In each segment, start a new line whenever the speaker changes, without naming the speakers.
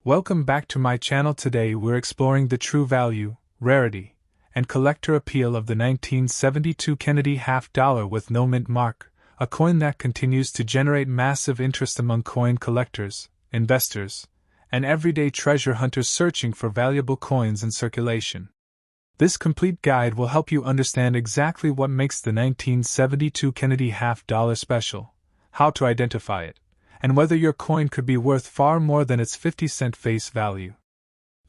Welcome back to my channel. Today we're exploring the true value, rarity, and collector appeal of the 1972 Kennedy half-dollar with no mint mark, a coin that continues to generate massive interest among coin collectors, investors, and everyday treasure hunters searching for valuable coins in circulation. This complete guide will help you understand exactly what makes the 1972 Kennedy half-dollar special, how to identify it, and whether your coin could be worth far more than its 50-cent face value.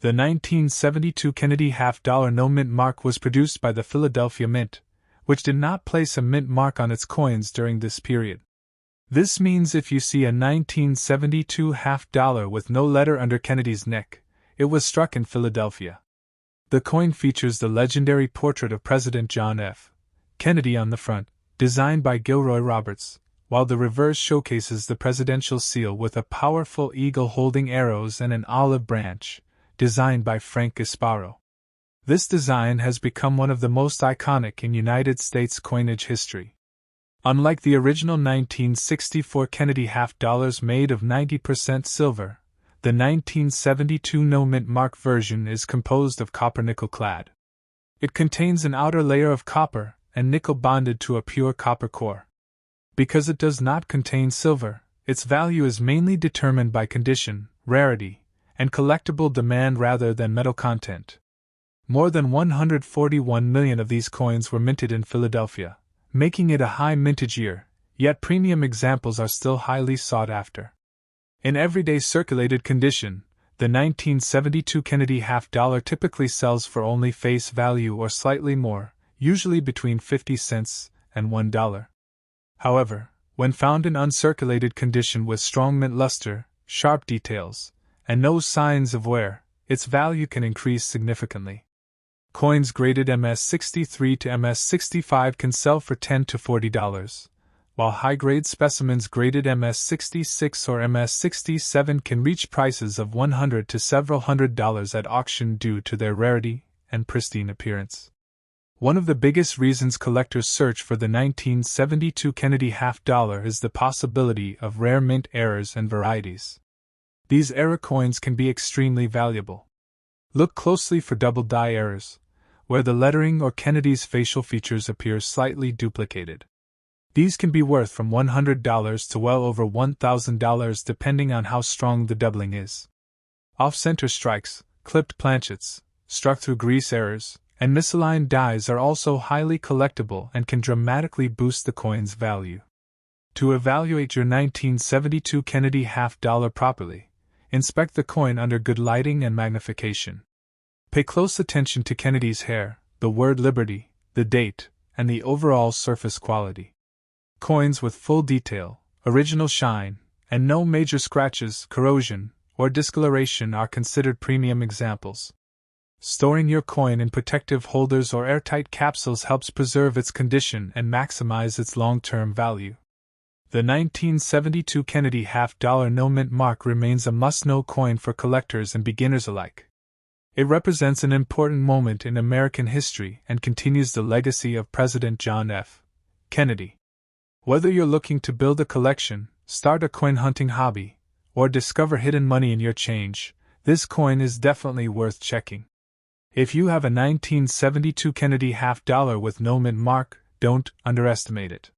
The 1972 Kennedy half-dollar no mint mark was produced by the Philadelphia Mint, which did not place a mint mark on its coins during this period. This means if you see a 1972 half-dollar with no letter under Kennedy's neck, it was struck in Philadelphia. The coin features the legendary portrait of President John F. Kennedy on the front, designed by Gilroy Roberts, while the reverse showcases the presidential seal with a powerful eagle holding arrows and an olive branch, designed by Frank Gasparo. This design has become one of the most iconic in United States coinage history. Unlike the original 1964 Kennedy half-dollars made of 90% silver, the 1972 no mint mark version is composed of copper nickel clad. It contains an outer layer of copper and nickel bonded to a pure copper core. Because it does not contain silver, its value is mainly determined by condition, rarity, and collectible demand rather than metal content. More than 141 million of these coins were minted in Philadelphia, making it a high mintage year, yet premium examples are still highly sought after. In everyday circulated condition, the 1972 Kennedy half-dollar typically sells for only face value or slightly more, usually between 50 cents and $1. However, when found in uncirculated condition with strong mint luster, sharp details, and no signs of wear, its value can increase significantly. Coins graded MS-63 to MS-65 can sell for $10 to $40, while high-grade specimens graded MS-66 or MS-67 can reach prices of $100 to several $100s at auction due to their rarity and pristine appearance. One of the biggest reasons collectors search for the 1972 Kennedy half-dollar is the possibility of rare mint errors and varieties. These error coins can be extremely valuable. Look closely for double die errors, where the lettering or Kennedy's facial features appear slightly duplicated. These can be worth from $100 to well over $1,000 depending on how strong the doubling is. Off-center strikes, clipped planchets, struck through grease errors, and misaligned dies are also highly collectible and can dramatically boost the coin's value. To evaluate your 1972 Kennedy half-dollar properly, inspect the coin under good lighting and magnification. Pay close attention to Kennedy's hair, the word Liberty, the date, and the overall surface quality. Coins with full detail, original shine, and no major scratches, corrosion, or discoloration are considered premium examples. Storing your coin in protective holders or airtight capsules helps preserve its condition and maximize its long-term value. The 1972 Kennedy half-dollar no mint mark remains a must-know coin for collectors and beginners alike. It represents an important moment in American history and continues the legacy of President John F. Kennedy. Whether you're looking to build a collection, start a coin hunting hobby, or discover hidden money in your change, this coin is definitely worth checking. If you have a 1972 Kennedy half-dollar with no mint mark, don't underestimate it.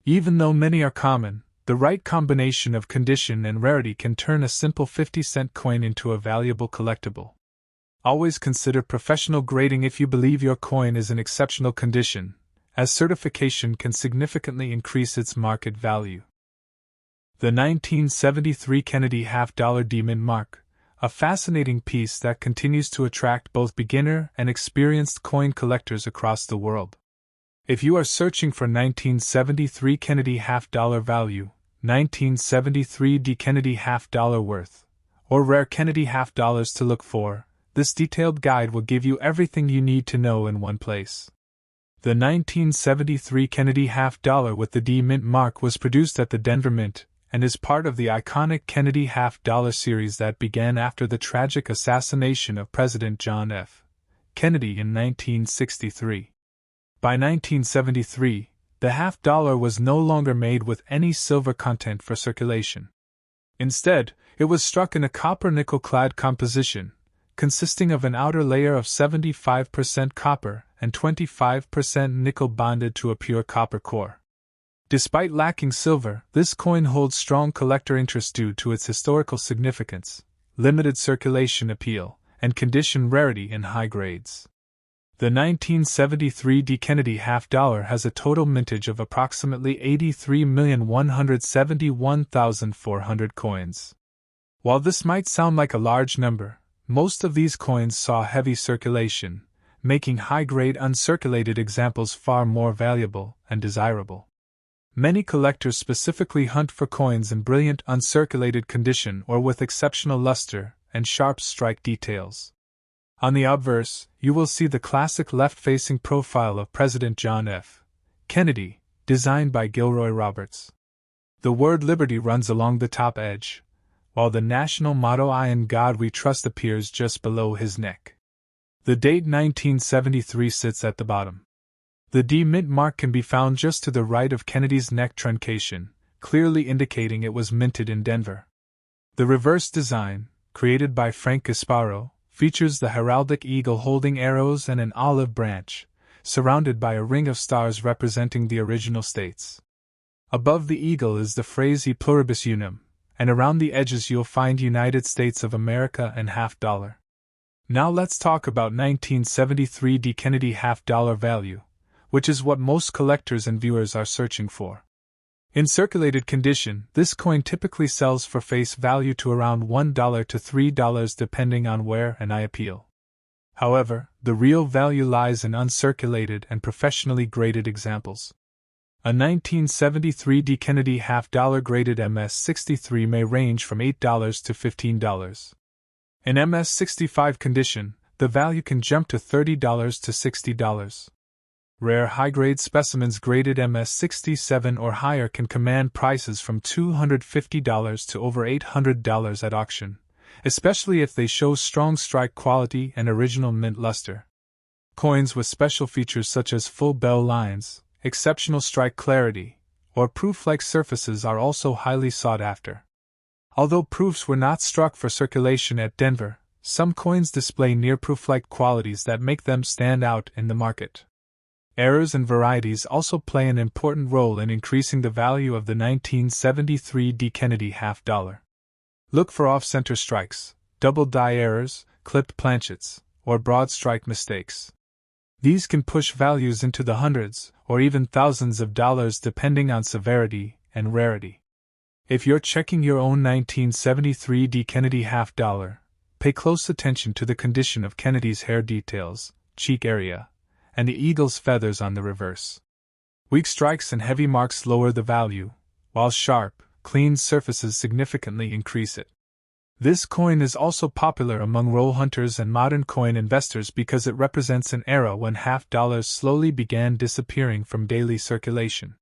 Even though many are common, the right combination of condition and rarity can turn a simple 50-cent coin into a valuable collectible. Always consider professional grading if you believe your coin is in exceptional condition, as certification can significantly increase its market value. The 1973 Kennedy half-dollar D-mint mark, a fascinating piece that continues to attract both beginner and experienced coin collectors across the world. If you are searching for 1973 Kennedy half-dollar value, 1973 D Kennedy half-dollar worth, or rare Kennedy half-dollars to look for, this detailed guide will give you everything you need to know in one place. The 1973 Kennedy half-dollar with the D mint mark was produced at the Denver Mint and is part of the iconic Kennedy half-dollar series that began after the tragic assassination of President John F. Kennedy in 1963. By 1973, the half-dollar was no longer made with any silver content for circulation. Instead, it was struck in a copper-nickel-clad composition, consisting of an outer layer of 75% copper and 25% nickel bonded to a pure copper core. Despite lacking silver, this coin holds strong collector interest due to its historical significance, limited circulation appeal, and condition rarity in high grades. The 1973 D. Kennedy half-dollar has a total mintage of approximately 83,171,400 coins. While this might sound like a large number, most of these coins saw heavy circulation, making high-grade uncirculated examples far more valuable and desirable. Many collectors specifically hunt for coins in brilliant uncirculated condition or with exceptional luster and sharp strike details. On the obverse, you will see the classic left-facing profile of President John F. Kennedy, designed by Gilroy Roberts. The word Liberty runs along the top edge, while the national motto "I in God We Trust" appears just below his neck. The date 1973 sits at the bottom. The D mint mark can be found just to the right of Kennedy's neck truncation, clearly indicating it was minted in Denver. The reverse design, created by Frank Gasparo, features the heraldic eagle holding arrows and an olive branch, surrounded by a ring of stars representing the original states. Above the eagle is the phrase E pluribus unum, and around the edges you'll find United States of America and half-dollar. Now let's talk about 1973 D. Kennedy half-dollar value, which is what most collectors and viewers are searching for. In circulated condition, this coin typically sells for face value to around $1 to $3 depending on where and I appeal. However, the real value lies in uncirculated and professionally graded examples. A 1973 D. Kennedy half-dollar graded MS-63 may range from $8 to $15. In MS-65 condition, the value can jump to $30 to $60. Rare high-grade specimens graded MS-67 or higher can command prices from $250 to over $800 at auction, especially if they show strong strike quality and original mint luster. Coins with special features such as full bell lines, exceptional strike clarity, or proof-like surfaces are also highly sought after. Although proofs were not struck for circulation at Denver, some coins display near-proof-like qualities that make them stand out in the market. Errors and varieties also play an important role in increasing the value of the 1973 D. Kennedy half-dollar. Look for off-center strikes, double die errors, clipped planchets, or broad strike mistakes. These can push values into the hundreds or even thousands of dollars depending on severity and rarity. If you're checking your own 1973 D. Kennedy half-dollar, pay close attention to the condition of Kennedy's hair details, cheek area, and the eagle's feathers on the reverse. Weak strikes and heavy marks lower the value, while sharp, clean surfaces significantly increase it. This coin is also popular among roll hunters and modern coin investors because it represents an era when half-dollars slowly began disappearing from daily circulation.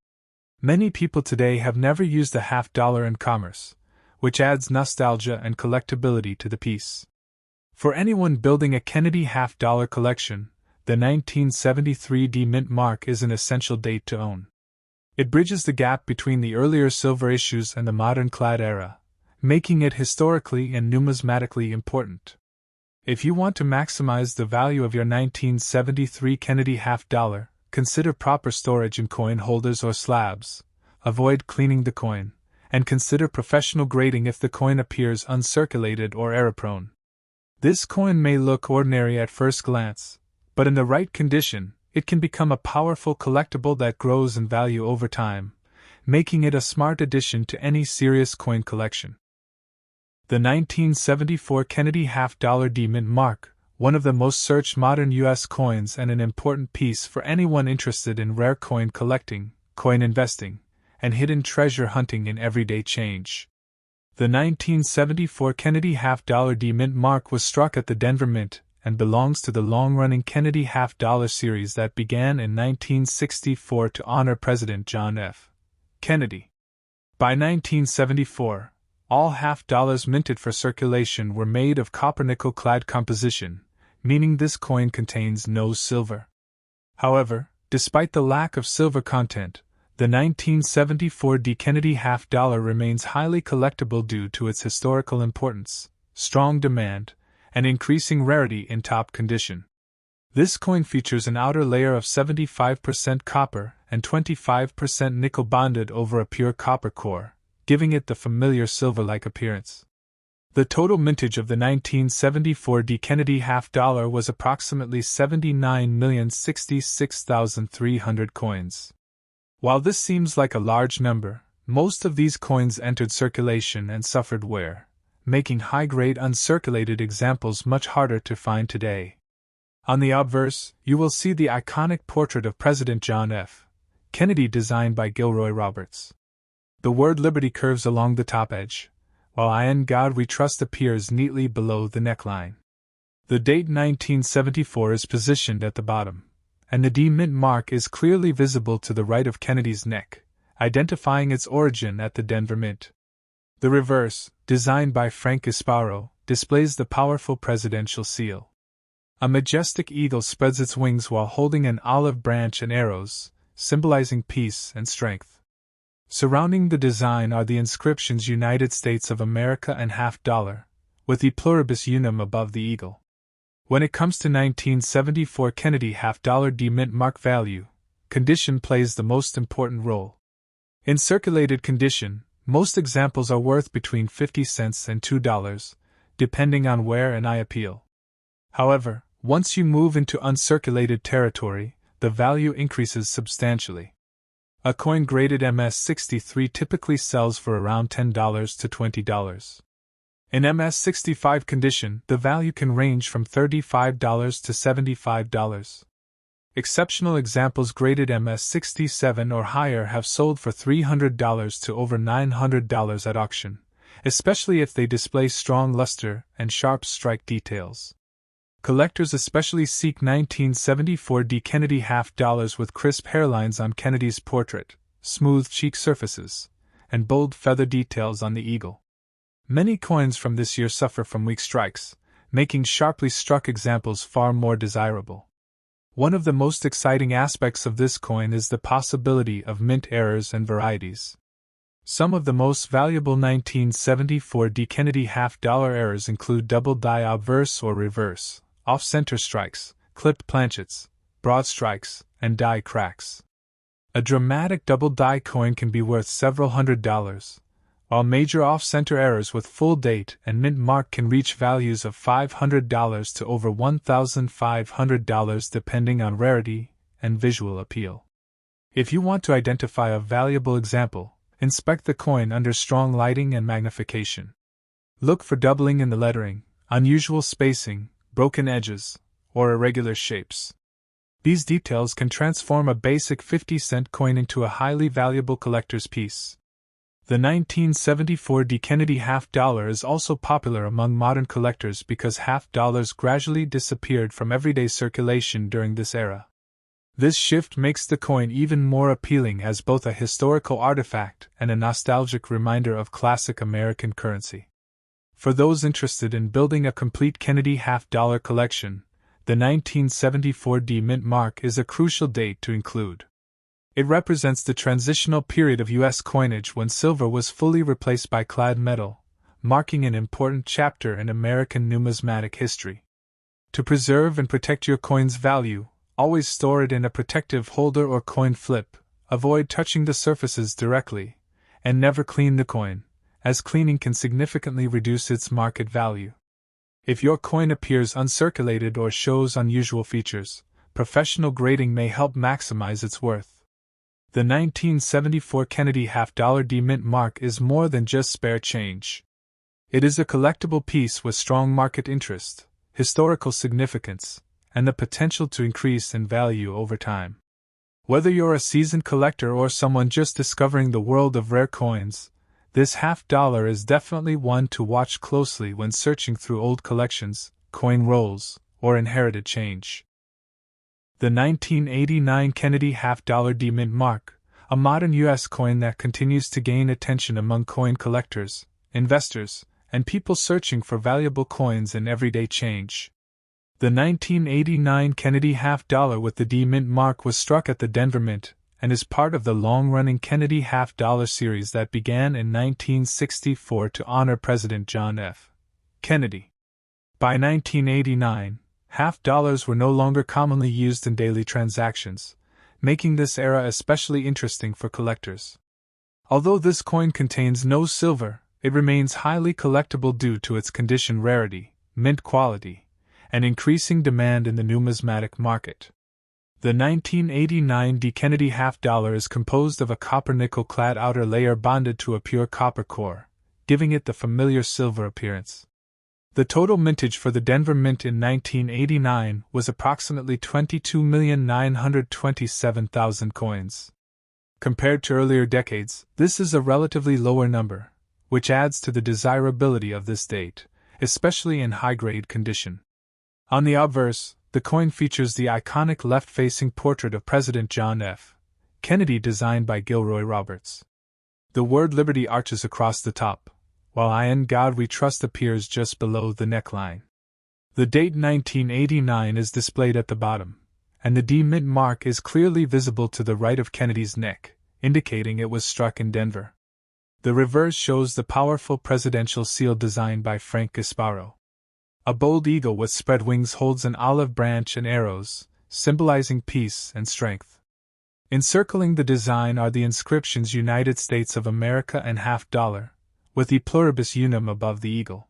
Many people today have never used a half-dollar in commerce, which adds nostalgia and collectability to the piece. For anyone building a Kennedy half-dollar collection, the 1973 D mint mark is an essential date to own. It bridges the gap between the earlier silver issues and the modern clad era, making it historically and numismatically important. If you want to maximize the value of your 1973 Kennedy half-dollar, consider proper storage in coin holders or slabs, avoid cleaning the coin, and consider professional grading if the coin appears uncirculated or error-prone. This coin may look ordinary at first glance, but in the right condition, it can become a powerful collectible that grows in value over time, making it a smart addition to any serious coin collection. The 1974 Kennedy half-dollar D mint mark, one of the most searched modern U.S. coins and an important piece for anyone interested in rare coin collecting, coin investing, and hidden treasure hunting in everyday change. The 1974 Kennedy half-dollar D mint mark was struck at the Denver Mint, and belongs to the long-running Kennedy half-dollar series that began in 1964 to honor President John F. Kennedy. By 1974, all half-dollars minted for circulation were made of copper-nickel-clad composition, meaning this coin contains no silver. However, despite the lack of silver content, The 1974 D. Kennedy half-dollar remains highly collectible due to its historical importance, strong demand, and increasing rarity in top condition. This coin features an outer layer of 75% copper and 25% nickel bonded over a pure copper core, giving it the familiar silver-like appearance. The total mintage of the 1974 D. Kennedy half-dollar was approximately 79,066,300 coins. While this seems like a large number, most of these coins entered circulation and suffered wear, making high-grade uncirculated examples much harder to find today. On the obverse, you will see the iconic portrait of President John F. Kennedy designed by Gilroy Roberts. The word Liberty curves along the top edge, while "I in God We Trust" appears neatly below the neckline. The date 1974 is positioned at the bottom, and the D Mint mark is clearly visible to the right of Kennedy's neck, identifying its origin at the Denver Mint. The reverse, designed by Frank Gasparo, displays the powerful presidential seal. A majestic eagle spreads its wings while holding an olive branch and arrows, symbolizing peace and strength. Surrounding the design are the inscriptions United States of America and half-dollar, with E pluribus unum above the eagle. When it comes to 1974 Kennedy half-dollar D Mint mark value, condition plays the most important role. In circulated condition, most examples are worth between 50 cents and $2, depending on where and I appeal. However, once you move into uncirculated territory, the value increases substantially. A coin graded MS-63 typically sells for around $10 to $20. In MS-65 condition, the value can range from $35 to $75. Exceptional examples graded MS-67 or higher have sold for $300 to over $900 at auction, especially if they display strong luster and sharp strike details. Collectors especially seek 1974 D. Kennedy half-dollars with crisp hairlines on Kennedy's portrait, smooth cheek surfaces, and bold feather details on the eagle. Many coins from this year suffer from weak strikes, making sharply struck examples far more desirable. One of the most exciting aspects of this coin is the possibility of mint errors and varieties. Some of the most valuable 1974 D. Kennedy half-dollar errors include double die obverse or reverse, off-center strikes, clipped planchets, broad strikes, and die cracks. A dramatic double die coin can be worth several $100s, while major off-center errors with full date and mint mark can reach values of $500 to over $1,500 depending on rarity and visual appeal. If you want to identify a valuable example, inspect the coin under strong lighting and magnification. Look for doubling in the lettering, unusual spacing, broken edges, or irregular shapes. These details can transform a basic 50-cent coin into a highly valuable collector's piece. The 1974 D. Kennedy half-dollar is also popular among modern collectors because half-dollars gradually disappeared from everyday circulation during this era. This shift makes the coin even more appealing as both a historical artifact and a nostalgic reminder of classic American currency. For those interested in building a complete Kennedy half-dollar collection, the 1974 D Mint mark is a crucial date to include. It represents the transitional period of U.S. coinage when silver was fully replaced by clad metal, marking an important chapter in American numismatic history. To preserve and protect your coin's value, always store it in a protective holder or coin flip, avoid touching the surfaces directly, and never clean the coin, as cleaning can significantly reduce its market value. If your coin appears uncirculated or shows unusual features, professional grading may help maximize its worth. The 1974 Kennedy half-dollar D Mint mark is more than just spare change. It is a collectible piece with strong market interest, historical significance, and the potential to increase in value over time. Whether you're a seasoned collector or someone just discovering the world of rare coins, this half-dollar is definitely one to watch closely when searching through old collections, coin rolls, or inherited change. The 1989 Kennedy half-dollar D Mint mark, a modern U.S. coin that continues to gain attention among coin collectors, investors, and people searching for valuable coins in everyday change. The 1989 Kennedy half-dollar with the D Mint mark was struck at the Denver Mint, and is part of the long-running Kennedy half-dollar series that began in 1964 to honor President John F. Kennedy. By 1989, half-dollars were no longer commonly used in daily transactions, making this era especially interesting for collectors. Although this coin contains no silver, it remains highly collectible due to its condition rarity, mint quality, and increasing demand in the numismatic market. The 1989 D. Kennedy half-dollar is composed of a copper-nickel-clad outer layer bonded to a pure copper core, giving it the familiar silver appearance. The total mintage for the Denver Mint in 1989 was approximately 22,927,000 coins. Compared to earlier decades, this is a relatively lower number, which adds to the desirability of this date, especially in high-grade condition. On the obverse, the coin features the iconic left-facing portrait of President John F. Kennedy designed by Gilroy Roberts. The word Liberty arches across the top, while "In God We Trust" appears just below the neckline. The date 1989 is displayed at the bottom, and the D Mint mark is clearly visible to the right of Kennedy's neck, indicating it was struck in Denver. The reverse shows the powerful presidential seal designed by Frank Gasparo. A bold eagle with spread wings holds an olive branch and arrows, symbolizing peace and strength. Encircling the design are the inscriptions United States of America and half-dollar, with E pluribus unum above the eagle.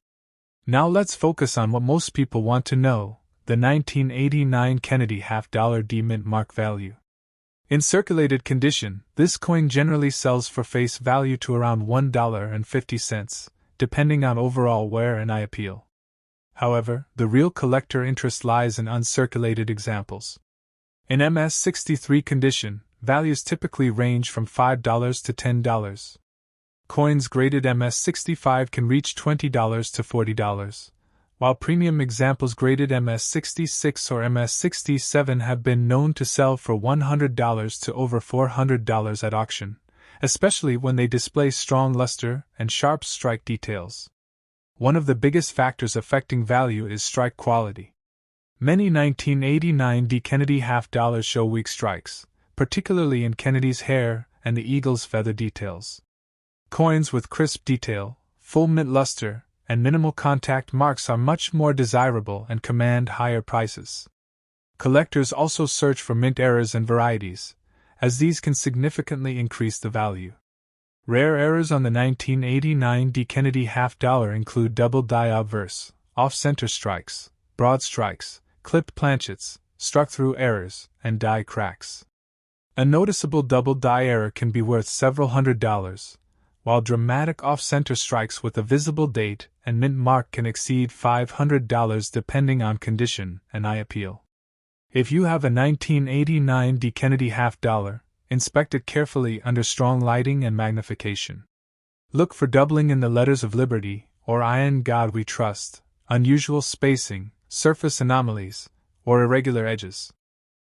Now let's focus on what most people want to know, the 1989 Kennedy half-dollar D Mint mark value. In circulated condition, this coin generally sells for face value to around $1.50, depending on overall wear and eye appeal. However, the real collector interest lies in uncirculated examples. In MS-63 condition, values typically range from $5 to $10. Coins graded MS-65 can reach $20 to $40, while premium examples graded MS-66 or MS-67 have been known to sell for $100 to over $400 at auction, especially when they display strong luster and sharp strike details. One of the biggest factors affecting value is strike quality. Many 1989 D. Kennedy half-dollars show weak strikes, particularly in Kennedy's hair and the eagle's feather details. Coins with crisp detail, full mint luster, and minimal contact marks are much more desirable and command higher prices. Collectors also search for mint errors and varieties, as these can significantly increase the value. Rare errors on the 1989 D. Kennedy half-dollar include double die obverse, off-center strikes, broad strikes, clipped planchets, struck-through errors, and die cracks. A noticeable double die error can be worth several $100s, while dramatic off-center strikes with a visible date and mint mark can exceed $500 depending on condition and eye appeal. If you have a 1989 D. Kennedy half-dollar, inspect it carefully under strong lighting and magnification. Look for doubling in the letters of Liberty, or "In God We Trust," unusual spacing, surface anomalies, or irregular edges.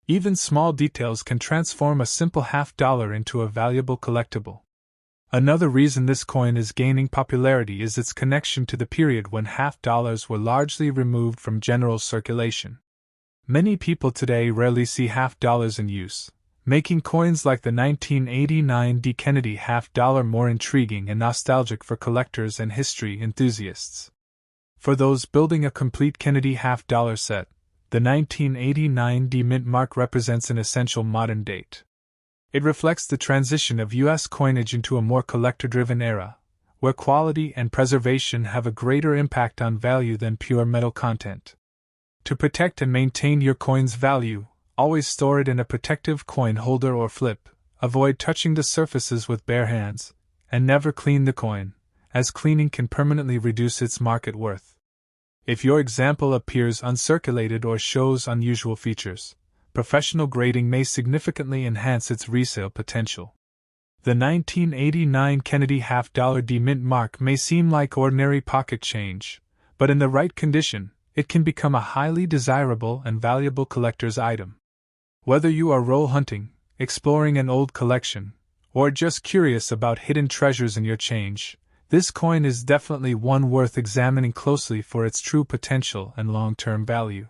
Even small details can transform a simple half-dollar into a valuable collectible. Another reason this coin is gaining popularity is its connection to the period when half-dollars were largely removed from general circulation. Many people today rarely see half-dollars in use, making coins like the 1989 D. Kennedy half-dollar more intriguing and nostalgic for collectors and history enthusiasts. For those building a complete Kennedy half-dollar set, the 1989 D. Mint mark represents an essential modern date. It reflects the transition of U.S. coinage into a more collector-driven era, where quality and preservation have a greater impact on value than pure metal content. To protect and maintain your coin's value, always store it in a protective coin holder or flip, avoid touching the surfaces with bare hands, and never clean the coin, as cleaning can permanently reduce its market worth. If your example appears uncirculated or shows unusual features, professional grading may significantly enhance its resale potential. The 1989 Kennedy half-dollar D Mint mark may seem like ordinary pocket change, but in the right condition, it can become a highly desirable and valuable collector's item. Whether you are roll hunting, exploring an old collection, or just curious about hidden treasures in your change, this coin is definitely one worth examining closely for its true potential and long-term value.